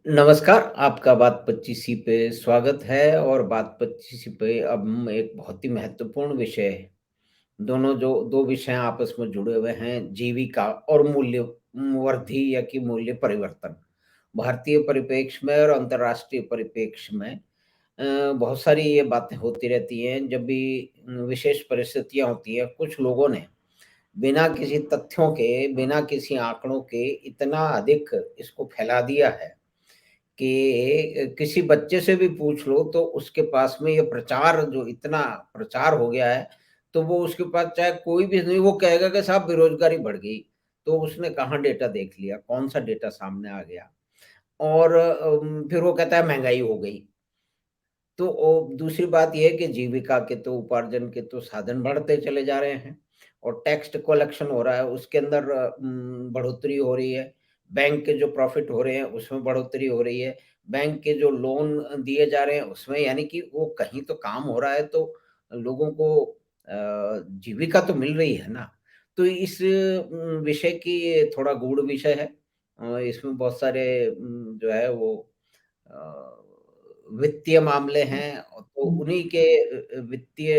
नमस्कार, आपका बात 25 पे स्वागत है और बात 25 पे अब हम एक बहुत ही महत्वपूर्ण विषय है। दोनों जो 2 विषय आपस में जुड़े हुए हैं, जीविका और मूल्य वर्धि या कि मूल्य परिवर्तन। भारतीय परिप्रेक्ष्य में और अंतर्राष्ट्रीय परिप्रेक्ष्य में बहुत सारी ये बातें होती रहती हैं, जब भी विशेष परिस्थितियाँ होती हैं, कुछ लोगों ने बिना किसी तथ्यों के, बिना किसी आंकड़ों के इतना अधिक इसको फैला दिया है कि किसी बच्चे से भी पूछ लो तो उसके पास में ये प्रचार जो इतना प्रचार हो गया है, तो वो उसके पास चाहे कोई भी नहीं वो कहेगा कि साहब बेरोज़गारी बढ़ गई। तो उसने कहाँ डेटा देख लिया, कौन-सा डेटा सामने आ गया और फिर वो कहता है महँगाई हो गई। तो दूसरी बात ये है कि जीविका के तो उपार्जन के तो साधन बढ़ते चले जा रहे हैं और टैक्स कलेक्शन हो रहा है, उसके अंदर बढ़ोतरी हो रही है। बैंक के जो प्रॉफ़िट हो रहे हैं, उसमें बढ़ोतरी हो रही है। बैंक के जो लोन दिए जा रहे हैं, उसमें यानी कि वो कहीं तो काम हो रहा है, तो लोगों को जीविका तो मिल रही है ना। तो इस विषय की ये थोड़ा गूढ़ विषय है। इसमें बहुत सारे जो है वो अ, वित्तीय मामले हैं तो उन्हीं के वित्तीय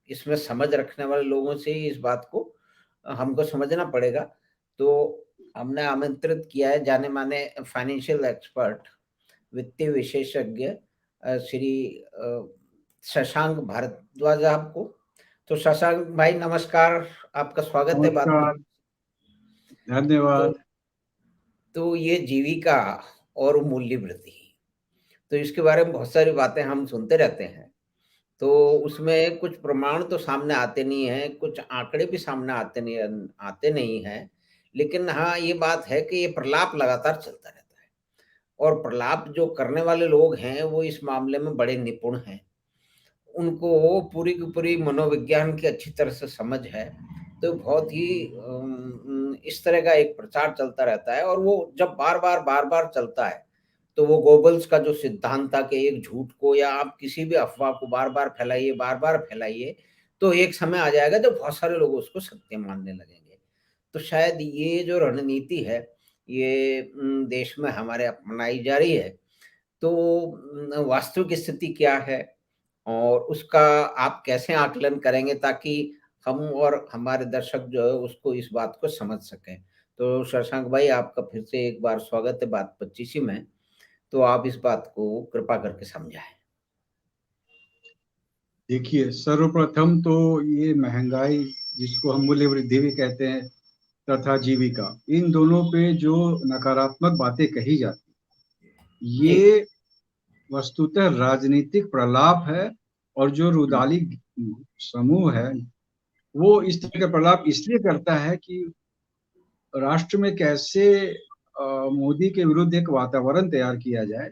इसमें समझ रखने वाले लोगों से ही इस बात को हमको समझना पड़ेगा। तो हमने आमंत्रित किया है जाने-माने फाइनेंशियल एक्सपर्ट, वित्तीय विशेषज्ञ श्री शशांक भारद्वाज साहब को। तो शशांक भाई नमस्कार, आपका स्वागत है बात पर। नमस्कार, तो धन्यवाद। ये जीविका और मूल्य वृद्धि, तो इसके बारे में बहुत सारी बातें हम सुनते रहते हैं। तो उसमें कुछ प्रमाण तो सामने आते नहीं हैं, कुछ आंकड़े भी सामने आते नहीं हैं। लेकिन हाँ, ये बात है कि ये प्रलाप लगातार चलता रहता है और प्रलाप जो करने वाले लोग हैं, वो इस मामले में बड़े निपुण हैं। उनको पूरी की पूरी मनोविज्ञान की अच्छी तरह से समझ है। तो बहुत ही इस तरह का एक प्रचार चलता रहता है और वो जब बार-बार चलता है, तो वो गोबल्स का जो सिद्धांत था कि एक झूठ को या आप किसी भी अफ़वाह को बार-बार फैलाइए, तो एक समय आ जाएगा जब बहुत सारे लोग उसको सत्य मानने लगेंगे। तो शायद ये जो रणनीति है, ये देश में हमारे अपनाई जा रही है। तो वास्तविक स्थिति क्या है? और उसका आप कैसे आकलन करेंगे ताकि हम और हमारे दर्शक जो है उसको इस बात को समझ सकें? तो शशांक भाई आपका फिर से एक बार स्वागत है बात 25 में, तो आप इस बात को कृपा करके समझाएँ। देखिए, सर्वप्रथम तो ये महँगाई जिसको हम मूल्य वृद्धि भी कहते हैं तथा जीविका, इन दोनों पे जो नकारात्मक बातें कही जाती हैं, जी। ये वस्तुतः राजनीतिक प्रलाप है और जो हुँ, रुदाली समूह है, वो इस तरह का प्रलाप इसलिए करता है कि राष्ट्र में कैसे मोदी के विरुद्ध एक वातावरण तैयार किया जाए,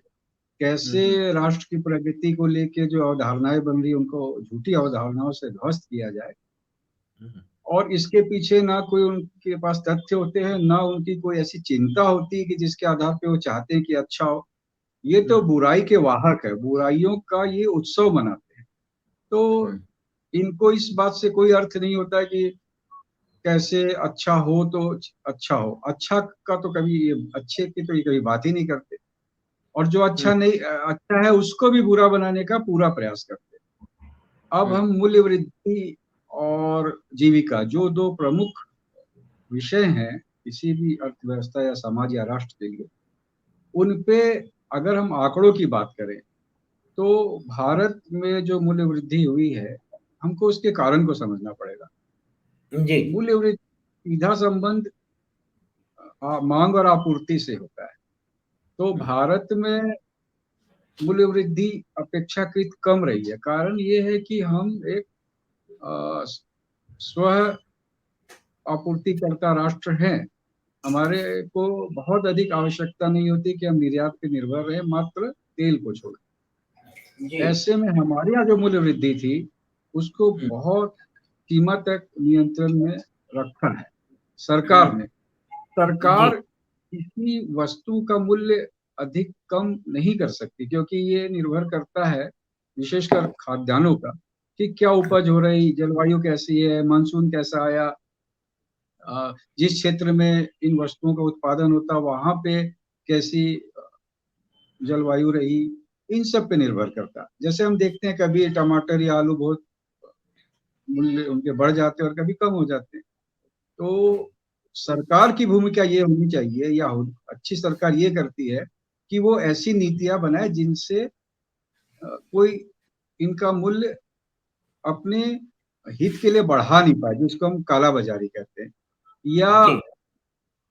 हुँ, हुँ, कैसे राष्ट्र की प्रगति को लेके जो अवधारणाएँ बन रही हैं, उनको झूठी अवधारणाओं से ध्वस्त किया जाए हुँ, हुँ, और इसके पीछे ना कोई उनके पास तथ्य होते हैं, ना उनकी कोई ऐसी चिंता होती है कि जिसके आधार पे वो चाहते हैं कि अच्छा हो। ये तो हुँ, बुराई के वाहक है, बुराइयों का ये उत्सव मनाते हैं। तो हुँ, इनको इस बात से कोई अर्थ नहीं होता है कि कैसे अच्छा हो तो अच्छा हो। अच्छा का तो कभी अच्छे की तो ये कभी बात ही नहीं करते और जो हुँ, अच्छा नहीं अच्छा है उसको भी बुरा बनाने का पूरा प्रयास करते हैं। अब हुँ, हम मूल्य वृद्धि और जीविका जो 2 प्रमुख विषय हैं किसी भी अर्थव्यवस्था या समाज या राष्ट्र के लिए, उन पे अगर हम आंकड़ों की बात करें, तो भारत में जो मूल्य वृद्धि हुई है, हमको उसके कारण को समझना पड़ेगा। जी। मूल्य वृद्धि सीधा संबंध माँग और आपूर्ति से होता है। तो हुँ, भारत में मूल्य वृद्धि अपेक्षाकृत कम रही है। कारण ये है कि हम एक अ, स्व आपूर्तिकर्ता राष्ट्र हैं। हमारे को बहुत अधिक आवश्यकता नहीं होती कि हम निर्यात पे निर्भर रहें, मात्र तेल को छोड़। जी। ऐसे में हमारे यहाँ जो मूल्य वृद्धि थी, उसको हुँ, बहुत सीमा तक नियंत्रण में रखा है हुँ, सरकार ने। जी। सरकार किसी वस्तु का मूल्य अधिक कम नहीं कर सकती क्योंकि ये निर्भर करता है विशेषकर खाद्यान्नों का कि क्या उपज हो रही, जलवायु कैसी है, मानसून कैसा आया, जिस क्षेत्र में इन वस्तुओं का उत्पादन होता है वहां पे कैसी जलवायु रही, इन सब पे निर्भर करता है। जैसे हम देखते हैं कभी टमाटर या आलू बहुत मूल्य उनके बढ़ जाते हैं और कभी कम हो जाते हैं। तो सरकार की भूमिका ये होनी चाहिए, या अच्छी सरकार ये करती है कि वो ऐसी नीतियां बनाए जिनसे कोई इनका मूल्य अपने हित के लिए बढ़ा नहीं पाए, जिसको हम काला बाजारी कहते हैं, या जी।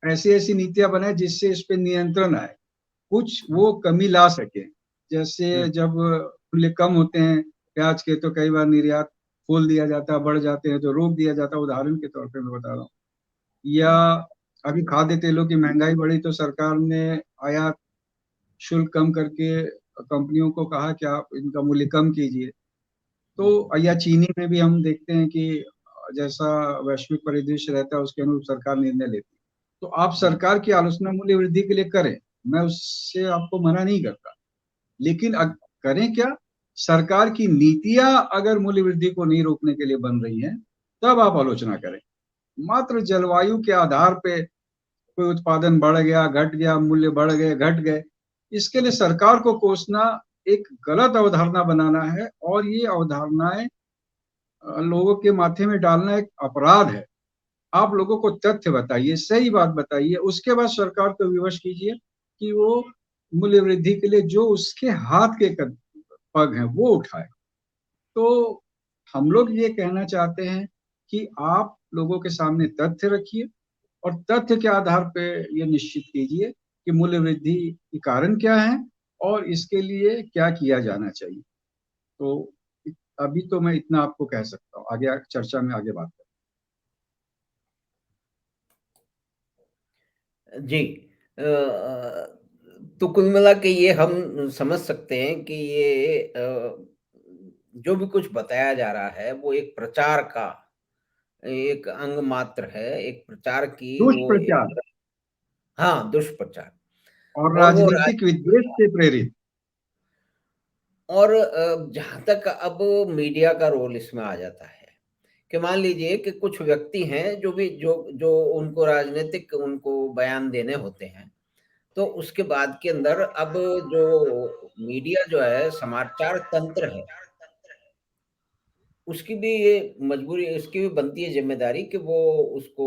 ऐसी ऐसी नीतियां बनाए जिससे इस पे नियंत्रण आए, कुछ वो कमी ला सके। जैसे हम्म। जब मूल्य कम होते हैं प्याज के, तो कई बार निर्यात खोल दिया जाता है, बढ़ जाते हैं तो रोक दिया जाता है, उदाहरण के तौर पे मैं बता रहा हूँ। या अभी खाद्य तेलों की महंगाई बढ़ी तो सरकार ने आयात शुल्क कम करके कंपनियों को कहा कि आप इनका मूल्य कम कीजिए। तो या चीनी में भी हम देखते हैं कि जैसा वैश्विक परिदृश्य रहता है उसके अनुरूप सरकार निर्णय लेती है। तो आप हम्म। सरकार की आलोचना मूल्य वृद्धि के लिए करें, मैं उससे आपको मना नहीं करता, लेकिन करें क्या? सरकार की नीतियां अगर मूल्य वृद्धि को नहीं रोकने के लिए बन रही हैं, तब आप आलोचना करें। मात्र जलवायु के आधार पे कोई उत्पादन बढ़ गया, घट गया, मूल्य बढ़ गए, घट गए, इसके लिए सरकार को कोसना एक गलत अवधारणा बनाना है, और ये अवधारणाएं लोगों के माथे में डालना एक अपराध है। आप लोगों को तथ्य बताइए, सही बात बताइए, उसके बाद सरकार को विवश कीजिए कि वो मूल्य वृद्धि के लिए जो उसके हाथ के पग हैं वो उठाए। तो हम लोग ये कहना चाहते हैं कि आप लोगों के सामने तथ्य रखिए, और तथ्य के आधार पे ये निश्चित कीजिए कि मूल्य वृद्धि के कारण क्या है और इसके लिए क्या किया जाना चाहिए। तो अभी तो मैं इतना आपको कह सकता हूँ, आगे चर्चा में आगे बात करें। जी। तो कुल मिला के ये हम समझ सकते हैं कि ये जो भी कुछ बताया जा रहा है वो एक प्रचार का एक अंग मात्र है, एक प्रचार की वो दुष्प्रचार एक, हाँ, दुष्प्रचार। और और वो राज राजनीतिक विद्वेष से प्रेरित। और जहाँ तक अब मीडिया का रोल इसमें आ जाता है कि मान लीजिए कि कुछ व्यक्ति हैं जो भी जो जो उनको राजनीतिक उनको बयान देने होते हैं, तो उसके बाद के अंदर अब जो मीडिया जो है समाचार तंत्र है, उसकी भी ये मजबूरी, इसकी भी बनती है जिम्मेदारी कि वो उसको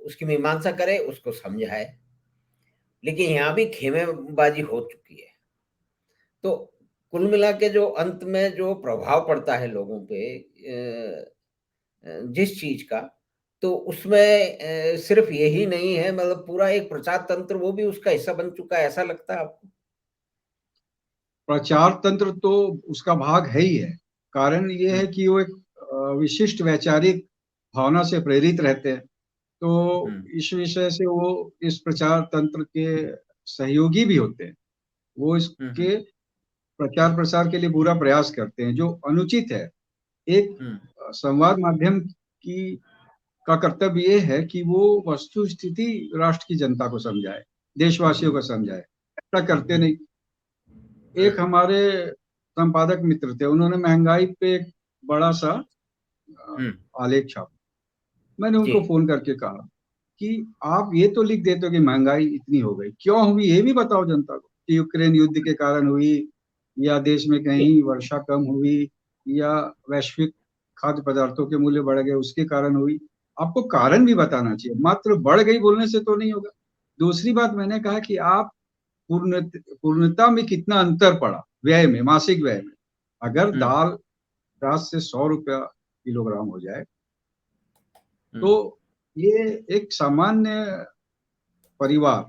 उसकी मीमांसा करे, उसको समझाए। लेकिन यहाँ भी खेमेबाजी हो चुकी है। तो कुल मिला के जो अंत में जो प्रभाव पड़ता है लोगों पे जिस चीज का, तो उसमें सिर्फ यही नहीं है, मतलब पूरा एक प्रचार तंत्र वो भी उसका हिस्सा बन चुका है, ऐसा लगता है आपको? प्रचार तंत्र तो उसका भाग है ही है। कारण ये हम्म। है कि वो एक विशिष्ट वैचारिक भावना से प्रेरित रहते हैं। तो हम्म। इस विषय से वो इस प्रचार तंत्र के सहयोगी भी होते हैं। वो हम्म। इसके प्रचार प्रसार के लिए पूरा प्रयास करते हैं, जो अनुचित है। एक हम्म। संवाद माध्यम की का कर्तव्य ये है कि वो वस्तु स्थिति राष्ट्र की जनता को समझाए, देशवासियों को समझाए। ऐसा करते हम्म। नहीं। एक हमारे संपादक मित्र थे, उन्होंने महंगाई पे एक बड़ा सा हम्म। आलेख छापा। मैंने जी। उनको फोन करके कहा कि आप ये तो लिख देते हो कि महंगाई इतनी हो गई, क्यों हुई ये भी बताओ जनता को, कि यूक्रेन युद्ध के कारण हुई, या देश में जी। कहीं वर्षा कम हुई, या वैश्विक खाद्य पदार्थों के मूल्य बढ़ गए उसके कारण हुई। आपको कारण भी बताना चाहिए, मात्र बढ़ गई बोलने से तो नहीं होगा। दूसरी बात मैंने कहा कि आप पूर्णता में कितना अंतर पड़ा व्यय में, मासिक व्यय में। अगर हम्म। दाल 50 से 100 रुपया किलोग्राम हो जाए, हम्म। तो ये एक सामान्य परिवार,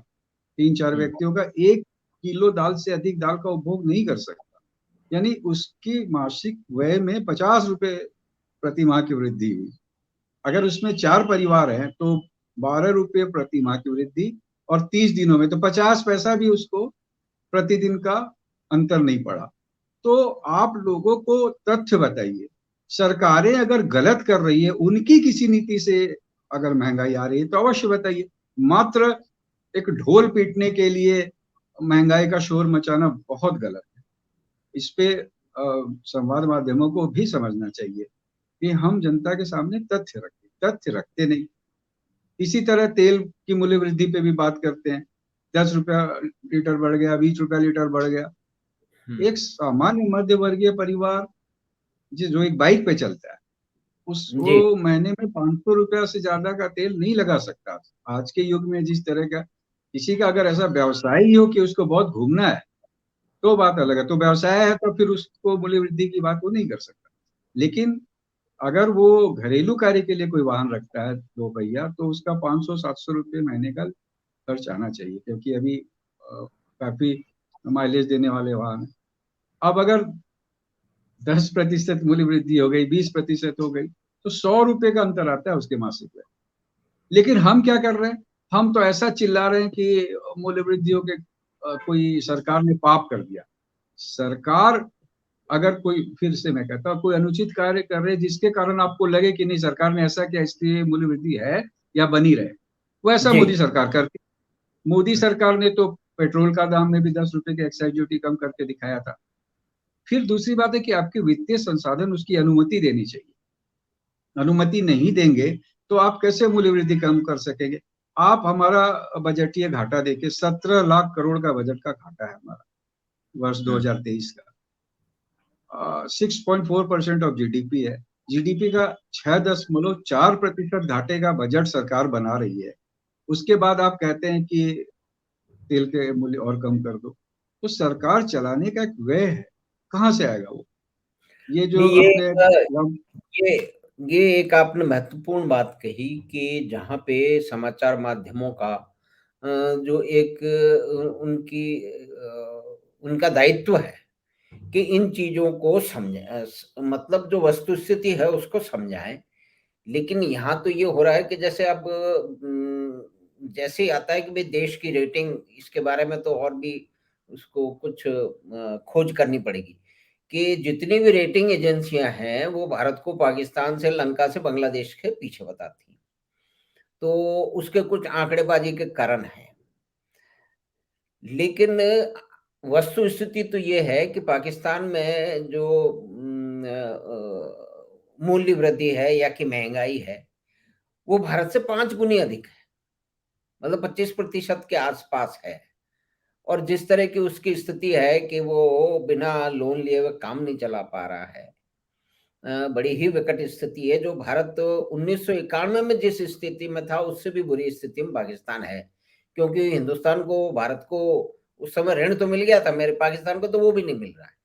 3-4 हम्म। व्यक्तियों का 1 किलो दाल से अधिक दाल का उपभोग नहीं कर सकता। यानी उसकी मासिक व्यय में 50 रुपए प्रति माह की वृद्धि हुई। अगर उसमें 4 परिवार हैं तो 12 रुपये प्रति माह की वृद्धि, और 30 दिनों में तो 50 पैसा भी उसको प्रतिदिन का अंतर नहीं पड़ा। तो आप लोगों को तथ्य बताइए। सरकारें अगर गलत कर रही है, उनकी किसी नीति से अगर महंगाई आ रही है तो अवश्य बताइए। मात्र एक ढोल पीटने के लिए महंगाई का शोर मचाना बहुत गलत है। इस पे संवाद माध्यमों को भी समझना चाहिए कि हम जनता के सामने तथ्य रखते नहीं। इसी तरह तेल की मूल्य वृद्धि पे भी बात करते हैं। 10 रुपया लीटर बढ़ गया, 20 रुपया लीटर बढ़ गया। एक सामान्य मध्य वर्गीय परिवार जो एक बाइक पे चलता है, जी उसको महीने में 500 रुपया से ज्यादा का तेल नहीं लगा सकता। आज के युग में जिस तरह का किसी का अगर ऐसा व्यवसाय ही हो कि उसको बहुत घूमना है, तो बात अलग है। तो व्यवसाय है तो फिर उसको मूल्य वृद्धि की बात वो नहीं कर सकता। लेकिन अगर वो घरेलू कार्य के लिए कोई वाहन रखता है 2 पहिया, तो उसका 500-700 रुपये महीने का खर्च आना चाहिए, क्योंकि अभी काफी माइलेज देने वाले वाहन है। अब अगर 10% मूल्य वृद्धि हो गई, 20% हो गई, तो 100 रुपये का अंतर आता है उसके मासिक में। लेकिन हम क्या कर रहे हैं, हम तो ऐसा चिल्ला रहे हैं कि मूल्य वृद्धि हो के कोई सरकार ने पाप कर दिया। सरकार अगर कोई, फिर से मैं कहता हूँ, कोई अनुचित कार्य कर रहे जिसके कारण आपको लगे कि नहीं सरकार ने ऐसा किया इसलिए मूल्य वृद्धि है या बनी रहे, वो ऐसा जी मोदी सरकार करती। मोदी सरकार ने तो पेट्रोल का दाम में भी 10 रुपए की एक्साइज ड्यूटी कम करके दिखाया था। फिर दूसरी बात है कि आपके वित्तीय संसाधन उसकी अनुमति देनी चाहिए। अनुमति नहीं देंगे तो आप कैसे मूल्य वृद्धि कम कर सकेंगे। आप हमारा बजटीय घाटा देखिए, 17 लाख करोड़ का बजट का घाटा है हमारा वर्ष 2023 का। 6.4% ऑफ जीडीपी है। जीडीपी का 6.4% घाटे का बजट सरकार बना रही है। उसके बाद आप कहते हैं कि तेल के मूल्य और कम कर दो। तो सरकार चलाने का एक व्यय है, कहाँ से आएगा वो। ये जो नहीं ये अपने ये ये एक आपने महत्वपूर्ण बात कही कि जहाँ पे समाचार माध्यमों का जो एक उनका दायित्व है कि इन चीजों को मतलब जो वस्तु स्थिति है उसको समझाएं। लेकिन यहाँ तो ये हो रहा है कि जैसे अब जैसे ही आता है कि भाई देश की रेटिंग, इसके बारे में तो और भी उसको कुछ खोज करनी पड़ेगी कि जितनी भी रेटिंग एजेंसियां हैं वो भारत को पाकिस्तान से, लंका से, बांग्लादेश के पीछे बताती हैं। तो उसके कुछ आंकड़ेबाजी के कारण हैं। लेकिन वस्तु स्थिति तो ये है कि पाकिस्तान में जो मूल्य वृद्धि है या कि महंगाई है वो भारत से 5 गुनी अधिक है, मतलब 25% के आसपास है। और जिस तरह की उसकी स्थिति है कि वो बिना लोन लिए हुए काम नहीं चला पा रहा है, बड़ी ही विकट स्थिति है। जो भारत 1991 में जिस स्थिति में था उससे भी बुरी स्थिति में पाकिस्तान है, क्योंकि हिंदुस्तान को, भारत को उस समय ऋण तो मिल गया था, मेरे पाकिस्तान को तो वो भी नहीं मिल रहा है।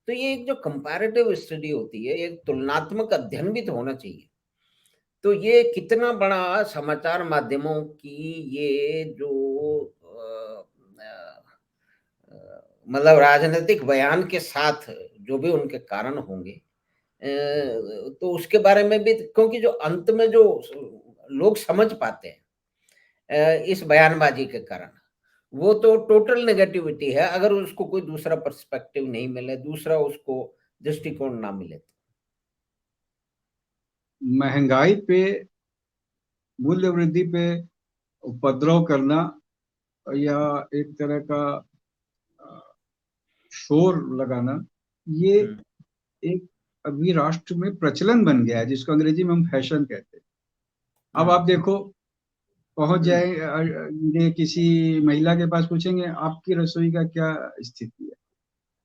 तो ये एक जो कंपैरेटिव स्टडी होती है, एक तुलनात्मक अध्ययन भी तो होना चाहिए। तो ये कितना बड़ा समाचार माध्यमों की ये जो मतलब राजनीतिक बयान के साथ जो भी उनके कारण होंगे, तो उसके बारे में भी, क्योंकि जो अंत में जो लोग समझ पाते हैं इस बयानबाजी के कारण, वो तो टोटल नेगेटिविटी है अगर उसको कोई दूसरा पर्सपेक्टिव नहीं मिले, दूसरा उसको दृष्टिकोण ना मिले। महंगाई पे, मूल्य वृद्धि पे उपद्रव करना या एक तरह का शोर लगाना, ये एक अभी राष्ट्र में प्रचलन बन गया है, जिसको अंग्रेजी में हम फैशन कहते हैं। अब आप देखो, पहुंच जाए किसी महिला के पास, पूछेंगे आपकी रसोई का क्या स्थिति है।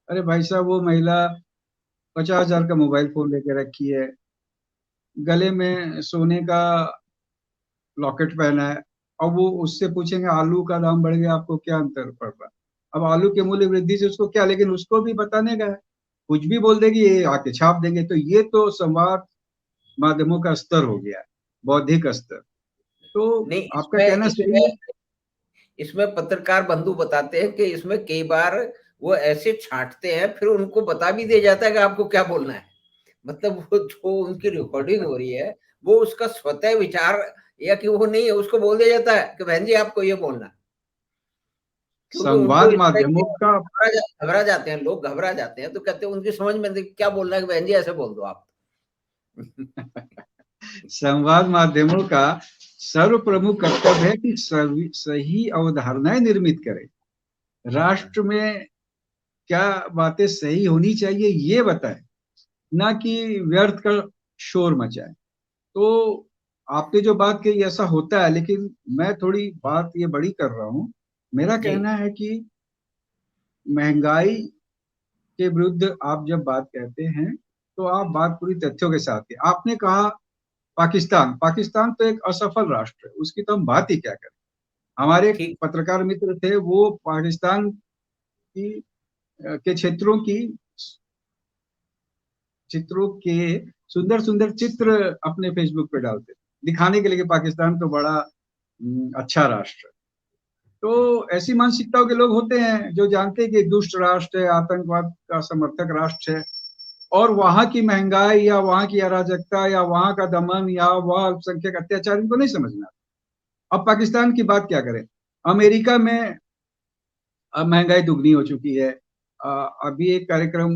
अरे भाई साहब, वो महिला 50,000 का मोबाइल फोन लेके रखी है, गले में सोने का लॉकेट पहना है। अब वो उससे पूछेंगे आलू का दाम बढ़ गया, आपको क्या अंतर पड़ रहा। अब आलू के मूल्य वृद्धि से उसको क्या, लेकिन उसको भी बताने का है, कुछ भी बोल देगी, ये आके छाप देंगे। तो ये तो संवाद माध्यमों का स्तर हो गया है, बौद्धिक स्तर। तो नहीं, आपका इसमें कहना सही इसमें है। इसमें पत्रकार बंधु बताते हैं कि इसमें कई बार वो ऐसे छांटते हैं, फिर उनको बता भी दिया जाता है कि आपको क्या बोलना है। मतलब वो जो उनकी रिकॉर्डिंग हो रही है, वो उसका स्वतः विचार या कि वो नहीं है, उसको बोल दिया जाता है कि बहन जी आपको ये बोलना है। क्योंकि उनको संवाद इस तरह की माध्यमों का घबरा जाते हैं लोग, घबरा जाते हैं, तो कहते हैं उनकी समझ में नहीं क्या बोलना है कि बहन जी ऐसे बोल दो आप। संवाद माध्यमों का सर्व प्रमुख कर्तव्य है कि सही अवधारणाएं निर्मित करें, राष्ट्र में क्या बातें सही होनी चाहिए ये बताएं, ना कि व्यर्थ का शोर मचाएं। तो आपने जो बात कही ऐसा होता है, लेकिन मैं थोड़ी बात ये बड़ी कर रहा हूँ मेरा जी, कहना है कि महंगाई के विरुद्ध आप जब बात कहते हैं तो आप बात पूरी तथ्यों के साथ है। आपने कहा पाकिस्तान, पाकिस्तान तो एक असफल राष्ट्र है, उसकी तो हम बात ही क्या करें। हमारे एक ठीक। पत्रकार मित्र थे, वो पाकिस्तान की के चित्रों के सुंदर सुंदर चित्र अपने फेसबुक पे डालते, दिखाने के लिए कि पाकिस्तान तो बड़ा अच्छा राष्ट्र है। तो ऐसी मानसिकताओं के लोग होते हैं जो जानते हैं कि दुष्ट राष्ट्र है, आतंकवाद का समर्थक राष्ट्र है, और वहां की महंगाई या वहां की अराजकता या वहां का दमन या वह अल्पसंख्यक अत्याचार इनको नहीं समझना। अब पाकिस्तान की बात क्या करें। अमेरिका में अब महंगाई दुगनी हो चुकी है। अभी एक कार्यक्रम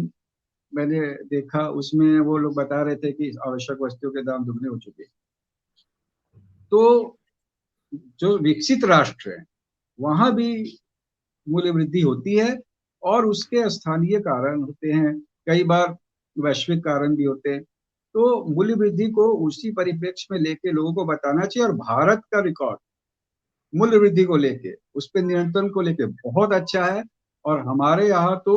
मैंने देखा, उसमें वो लोग बता रहे थे कि आवश्यक वस्तुओं के दाम दुगने हो चुके हैं। तो जो विकसित राष्ट्र है वहां भी मूल्य वृद्धि होती है, और उसके स्थानीय कारण होते हैं, कई बार वैश्विक कारण भी होते हैं। तो मूल्य वृद्धि को उसी परिप्रेक्ष्य में लेके लोगों को बताना चाहिए, और भारत का रिकॉर्ड मूल्य वृद्धि को लेके, उस पर नियंत्रण को लेके बहुत अच्छा है। और हमारे यहाँ तो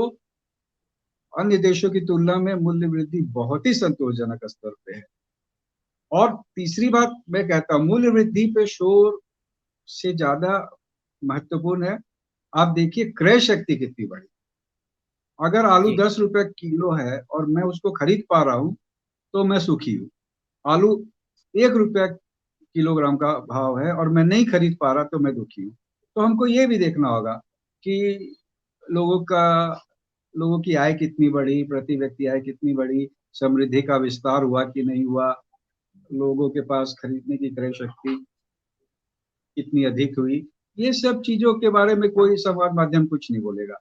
अन्य देशों की तुलना में मूल्य वृद्धि बहुत ही संतोषजनक स्तर पे है। और तीसरी बात मैं कहता हूँ, मूल्य वृद्धि पे शोर से ज्यादा महत्वपूर्ण है, आप देखिए क्रय शक्ति कितनी बढ़ी। अगर आलू जी। 10 रुपए किलो है और मैं उसको खरीद पा रहा हूँ तो मैं सुखी हूँ। आलू 1 रुपया किलोग्राम का भाव है और मैं नहीं खरीद पा रहा तो मैं दुखी हूँ। तो हमको ये भी देखना होगा कि लोगों का लोगों की आय कितनी बढ़ी, प्रति व्यक्ति आय कितनी बढ़ी, समृद्धि का विस्तार हुआ कि नहीं हुआ, लोगों के पास खरीदने की क्रय शक्ति कितनी अधिक हुई। ये सब चीजों के बारे में कोई संवाद माध्यम कुछ नहीं बोलेगा।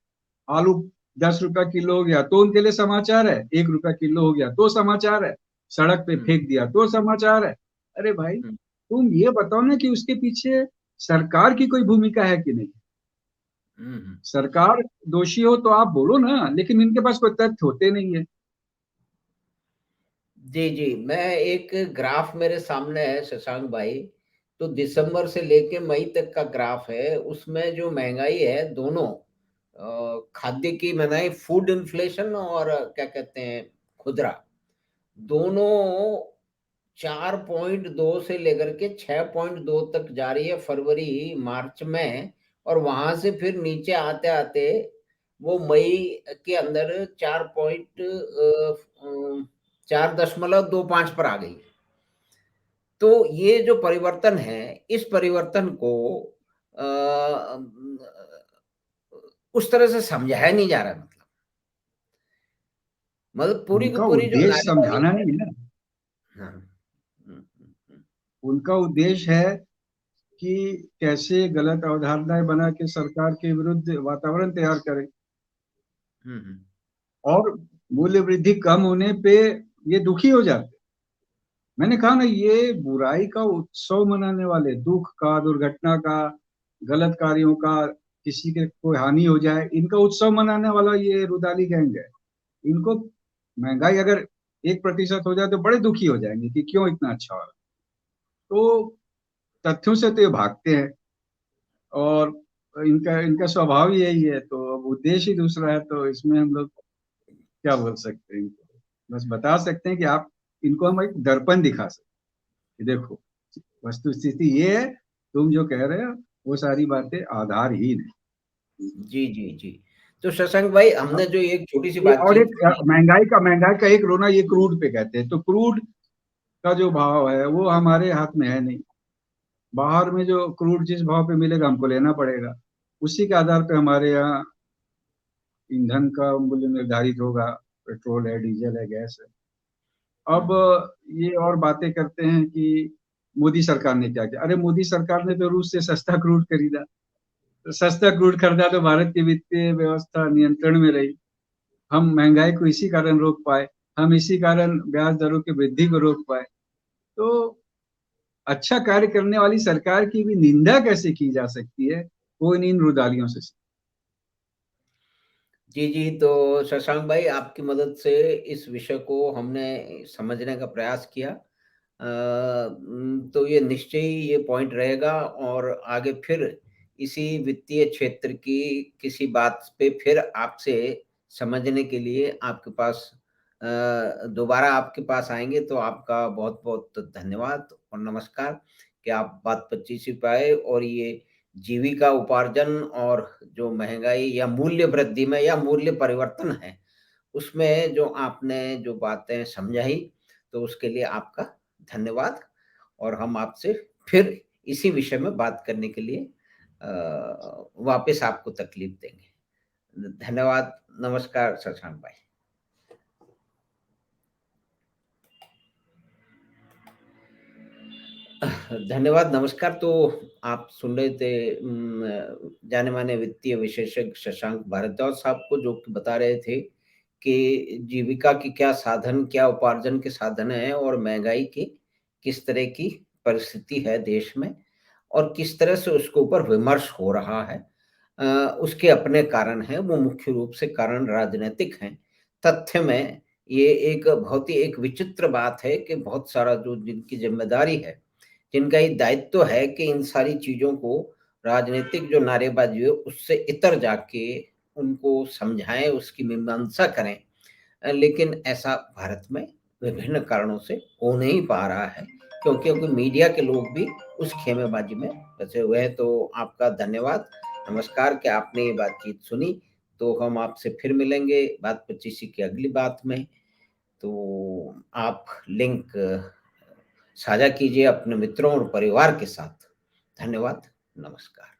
आलू 10 रुपया किलो हो गया तो उनके लिए समाचार है, 1 रुपया किलो हो गया तो समाचार है, सड़क पे हुँ, फेंक दिया तो समाचार है। अरे भाई, हुँ, तुम ये बताओ ना कि उसके पीछे सरकार की कोई भूमिका है कि नहीं। हुँ, हुँ। सरकार दोषी हो तो आप बोलो ना, लेकिन इनके पास कोई तथ्य होते नहीं है। जी, जी। मैं एक ग्राफ मेरे सामने है शशांक भाई, तो दिसंबर से लेके मई तक का ग्राफ है, उसमें जो महँगाई है दोनों खाद्य की महँगाई, फूड इन्फ्लेशन और क्या कहते हैं खुदरा, दोनों 4.2 से लेकर के 6.2 तक जा रही है फरवरी, मार्च में, और वहाँ से फिर नीचे आते-आते वो मई के अंदर 4.25 पर आ गई। तो ये जो परिवर्तन है, इस परिवर्तन को अ, अम, उस तरह से समझाया नहीं जा रहा है, मतलब पूरी की उनका पूरी जो उद्देश्य नारेबाज़ी समझाना है। नहीं है ना। हाँ। हुँ, हुँ, हुँ। उनका उद्देश्य है कि कैसे गलत अवधारणाएं बना के सरकार के विरुद्ध वातावरण तैयार करें। हुँ, हुँ। और मूल्य वृद्धि कम होने पे ये दुखी हो जाते। मैंने कहा ना, ये बुराई का उत्सव मनाने वाले, दुख का, दुर्घटना का, गलत कार्यों का, किसी के कोई हानि हो जाए, इनका उत्सव मनाने वाला ये रुदाली गैंग है। इनको महंगाई अगर 1% हो जाए तो बड़े दुखी हो जाएंगे कि क्यों इतना अच्छा हो रहा है। तो तथ्यों से तो ये भागते हैं, और इनका इनका स्वभाव ही यही है। तो अब उद्देश्य ही दूसरा है, तो इसमें हम लोग क्या बोल सकते हैं इनको। बस बता सकते हैं कि आप इनको हम एक दर्पण दिखा सकते हैं कि देखो, वस्तु स्थिति ये है, तुम जो कह रहे हो वो सारी बातें आधारहीन है। जी, जी, जी। तो शशांक भाई, हमने अब जो एक छोटी-सी और बातचीत एक की। महंगाई का एक रोना ये क्रूड पे कहते हैं। तो क्रूड का जो भाव है वो हमारे हाथ में है नहीं। बाहर में जो क्रूड जिस भाव पे मिलेगा हमको लेना पड़ेगा, उसी के आधार पे हमारे यहाँ ईंधन का मूल्य निर्धारित होगा। पेट्रोल है, डीजल है, गैस है। हुँ, अब ये और बातें करते हैं कि मोदी सरकार ने क्या किया। अरे मोदी सरकार ने तो रूस से सस्ता क्रूड खरीदा। तो सस्ता क्रूड खरीदा तो भारत की वित्तीय व्यवस्था नियंत्रण में रही। हम महंगाई को इसी कारण रोक पाए, हम इसी कारण ब्याज दरों की वृद्धि को रोक पाए। तो अच्छा कार्य करने वाली सरकार की भी निंदा कैसे की जा सकती है, वो इन रुदालियों से। जी, जी। तो शशांक भाई, आपकी मदद से इस विषय को हमने समझने का प्रयास किया। तो ये निश्चय ही ये पॉइंट रहेगा, और आगे फिर इसी वित्तीय क्षेत्र की किसी बात पे फिर आपसे समझने के लिए आपके पास दोबारा आपके पास आएँगे। तो आपका बहुत-बहुत धन्यवाद और नमस्कार कि आप बात 25 पे आए और ये जीविका उपार्जन और जो महँगाई या मूल्य वृद्धि में या मूल्य परिवर्तन है, उसमें जो आपने जो बातें समझाई, तो उसके लिए आपका धन्यवाद और हम आपसे फिर इसी विषय में बात करने के लिए वापस आपको तकलीफ देंगे। धन्यवाद, नमस्कार शशांक भाई। धन्यवाद, नमस्कार। तो आप सुन रहे थे जाने-माने वित्तीय विशेषज्ञ शशांक भारद्वाज साहब को, जो कि बता रहे थे कि जीविका की क्या साधन, क्या उपार्जन के साधन हैं और महँगाई की किस तरह की परिस्थिति है देश में और किस तरह से उसके ऊपर विमर्श हो रहा है। उसके अपने कारण हैं, वो मुख्य रूप से कारण राजनैतिक हैं। तथ्य में ये एक बहुत ही एक विचित्र बात है कि बहुत सारा जो जिनकी ज़िम्मेदारी है, जिनका ये दायित्व है कि इन सारी चीज़ों को राजनीतिक जो नारेबाज़ी है उससे इतर जाके उनको समझाएँ, उसकी मीमांसा करें। लेकिन ऐसा भारत में विभिन्न कारणों से हो नहीं पा रहा है, क्योंकि मीडिया के लोग भी उस खेमेबाजी में फँसे हुए हैं। तो आपका धन्यवाद, नमस्कार कि आपने ये बातचीत सुनी। तो हम आपसे फिर मिलेंगे बात 25 की अगली बात में। तो आप लिंक साझा कीजिए अपने मित्रों और परिवार के साथ। धन्यवाद, नमस्कार।